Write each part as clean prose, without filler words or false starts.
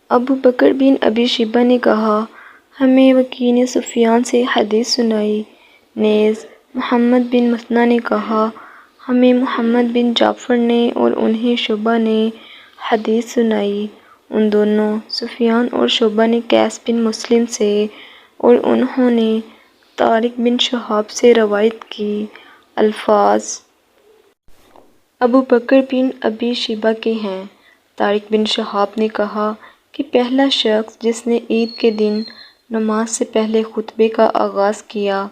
ابو بکر بن ابی شیبہ نے کہا، ہمیں وکیع نے سفیان سے حدیث سنائی۔ نیز محمد بن مثنیٰ نے کہا، ہمیں محمد بن جعفر نے اور انہیں شعبہ نے حدیث سنائی۔ ان دونوں سفیان اور شعبہ نے قیس بن مسلم سے اور انہوں نے طارق بن شہاب سے روایت کی۔ الفاظ ابو بکر بن ابی شیبہ کے ہیں۔ طارق بن شہاب نے کہا کہ پہلا شخص جس نے عید کے دن نماز سے پہلے خطبے کا آغاز کیا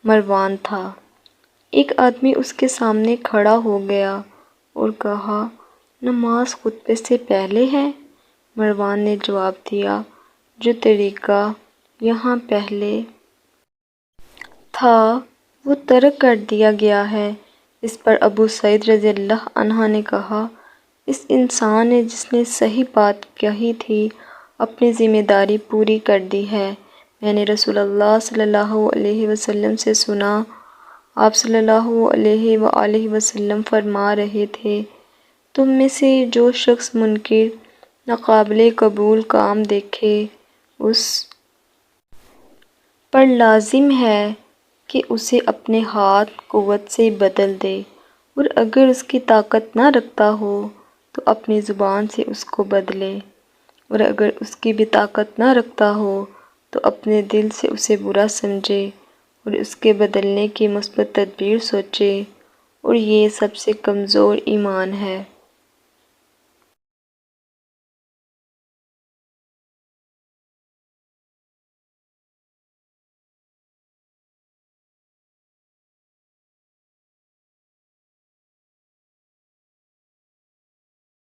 مروان تھا۔ ایک آدمی اس کے سامنے کھڑا ہو گیا اور کہا، نماز خطبے سے پہلے ہے؟ مروان نے جواب دیا، جو طریقہ یہاں پہلے تھا وہ ترک کر دیا گیا ہے۔ اس پر ابو سعید رضی اللہ عنہ نے کہا، اس انسان نے جس نے صحیح بات کہی تھی اپنی ذمہ داری پوری کر دی ہے۔ میں نے رسول اللہ صلی اللہ علیہ وسلم سے سنا، آپ صلی اللہ علیہ وآلہ وسلم فرما رہے تھے، تم میں سے جو شخص منکر ناقابل قبول کام دیکھے اس پر لازم ہے کہ اسے اپنے ہاتھ قوت سے بدل دے، اور اگر اس کی طاقت نہ رکھتا ہو تو اپنی زبان سے اس کو بدلے، اور اگر اس کی بھی طاقت نہ رکھتا ہو تو اپنے دل سے اسے برا سمجھے اور اس کے بدلنے کی مثبت تدبیر سوچے، اور یہ سب سے کمزور ایمان ہے۔